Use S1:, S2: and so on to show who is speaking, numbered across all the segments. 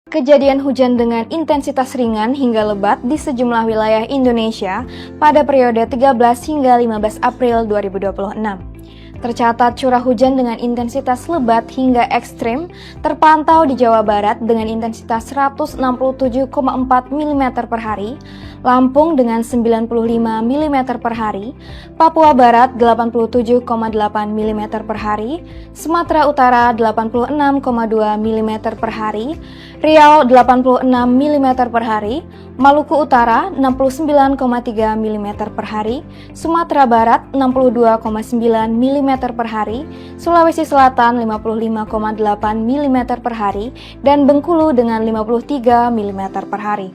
S1: Kejadian hujan dengan intensitas ringan hingga lebat di sejumlah wilayah Indonesia pada periode 13 hingga 15 April 2026. Tercatat curah hujan dengan intensitas lebat hingga ekstrim terpantau di Jawa Barat dengan intensitas 167,4 mm per hari, Lampung dengan 95 mm per hari, Papua Barat 87,8 mm per hari, Sumatera Utara 86,2 mm per hari, Riau 86 mm per hari, Maluku Utara 69,3 mm per hari, Sumatera Barat 62,9 mm per hari, Sulawesi Selatan 55,8 mm per hari, dan Bengkulu dengan 53 mm per hari.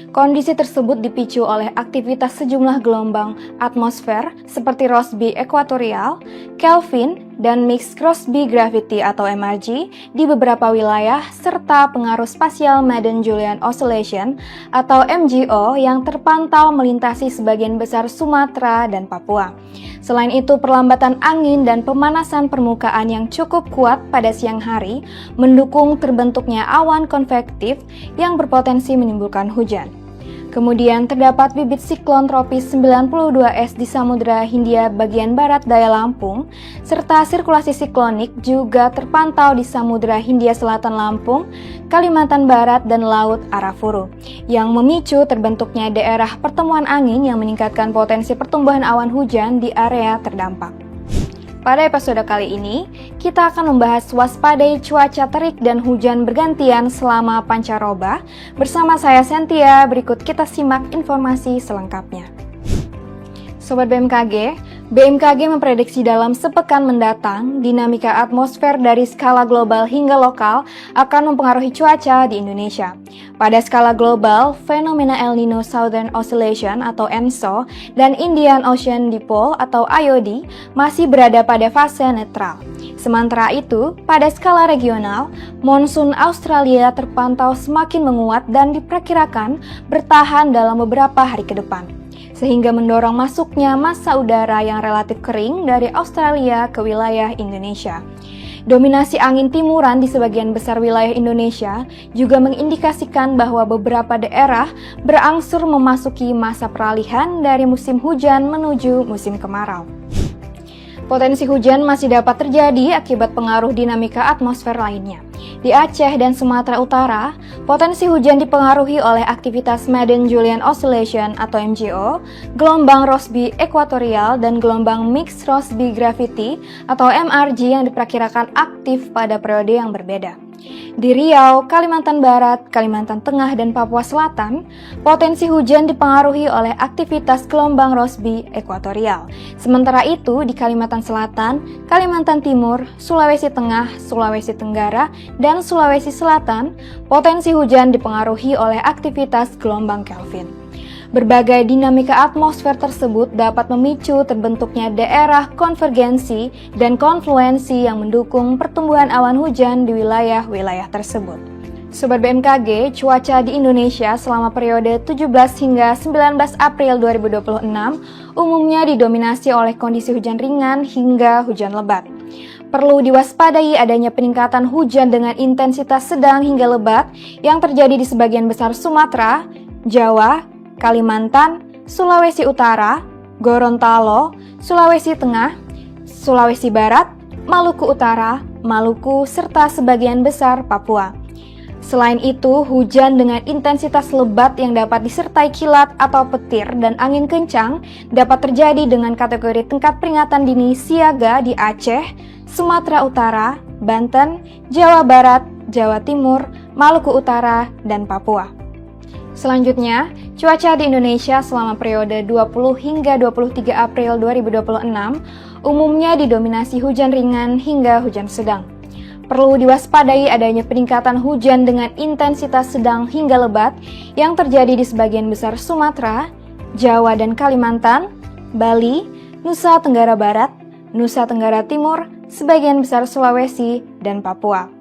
S1: Kondisi tersebut dipicu oleh aktivitas sejumlah gelombang atmosfer seperti Rossby ekuatorial, Kelvin, dan Mixed Rossby Gravity atau MRG di beberapa wilayah serta pengaruh spasial Madden-Julian Oscillation atau MJO yang terpantau melintasi sebagian besar Sumatera dan Papua. Selain itu, perlambatan angin dan pemanasan permukaan yang cukup kuat pada siang hari mendukung terbentuknya awan konvektif yang berpotensi menimbulkan hujan. Kemudian terdapat bibit siklon tropis 92S di Samudra Hindia bagian barat daya Lampung, serta sirkulasi siklonik juga terpantau di Samudra Hindia Selatan Lampung, Kalimantan Barat, dan Laut Arafuru, yang memicu terbentuknya daerah pertemuan angin yang meningkatkan potensi pertumbuhan awan hujan di area terdampak. Pada episode kali ini, kita akan membahas waspadai cuaca terik dan hujan bergantian selama pancaroba. Bersama saya Sentia, berikut kita simak informasi selengkapnya. Sobat BMKG memprediksi dalam sepekan mendatang, dinamika atmosfer dari skala global hingga lokal akan mempengaruhi cuaca di Indonesia. Pada skala global, fenomena El Nino Southern Oscillation atau ENSO dan Indian Ocean Dipole atau IOD masih berada pada fase netral. Sementara itu, pada skala regional, monsun Australia terpantau semakin menguat dan diperkirakan bertahan dalam beberapa hari ke depan, sehingga mendorong masuknya massa udara yang relatif kering dari Australia ke wilayah Indonesia. Dominasi angin timuran di sebagian besar wilayah Indonesia juga mengindikasikan bahwa beberapa daerah berangsur memasuki masa peralihan dari musim hujan menuju musim kemarau. Potensi hujan masih dapat terjadi akibat pengaruh dinamika atmosfer lainnya. Di Aceh dan Sumatera Utara, potensi hujan dipengaruhi oleh aktivitas Madden-Julian Oscillation atau MJO, gelombang Rossby ekuatorial, dan gelombang Mixed Rossby Gravity atau MRG yang diperkirakan aktif pada periode yang berbeda. Di Riau, Kalimantan Barat, Kalimantan Tengah, dan Papua Selatan, potensi hujan dipengaruhi oleh aktivitas gelombang Rossby ekuatorial. Sementara itu, di Kalimantan Selatan, Kalimantan Timur, Sulawesi Tengah, Sulawesi Tenggara, dan Sulawesi Selatan, potensi hujan dipengaruhi oleh aktivitas gelombang Kelvin. Berbagai dinamika atmosfer tersebut dapat memicu terbentuknya daerah konvergensi dan konfluensi yang mendukung pertumbuhan awan hujan di wilayah-wilayah tersebut. Sobat BMKG, cuaca di Indonesia selama periode 17 hingga 19 April 2026 umumnya didominasi oleh kondisi hujan ringan hingga hujan lebat. Perlu diwaspadai adanya peningkatan hujan dengan intensitas sedang hingga lebat yang terjadi di sebagian besar Sumatera, Jawa, Kalimantan, Sulawesi Utara, Gorontalo, Sulawesi Tengah, Sulawesi Barat, Maluku Utara, Maluku, serta sebagian besar Papua. Selain itu, hujan dengan intensitas lebat yang dapat disertai kilat atau petir dan angin kencang dapat terjadi dengan kategori tingkat peringatan dini siaga di Aceh, Sumatera Utara, Banten, Jawa Barat, Jawa Timur, Maluku Utara, dan Papua. Selanjutnya, cuaca di Indonesia selama periode 20 hingga 23 April 2026 umumnya didominasi hujan ringan hingga hujan sedang. Perlu diwaspadai adanya peningkatan hujan dengan intensitas sedang hingga lebat yang terjadi di sebagian besar Sumatera, Jawa dan Kalimantan, Bali, Nusa Tenggara Barat, Nusa Tenggara Timur, sebagian besar Sulawesi, dan Papua.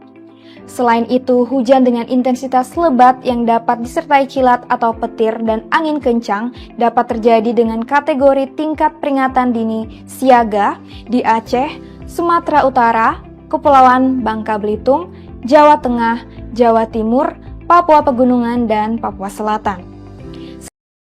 S1: Selain itu, hujan dengan intensitas lebat yang dapat disertai kilat atau petir dan angin kencang dapat terjadi dengan kategori tingkat peringatan dini siaga di Aceh, Sumatera Utara, Kepulauan Bangka Belitung, Jawa Tengah, Jawa Timur, Papua Pegunungan, dan Papua Selatan.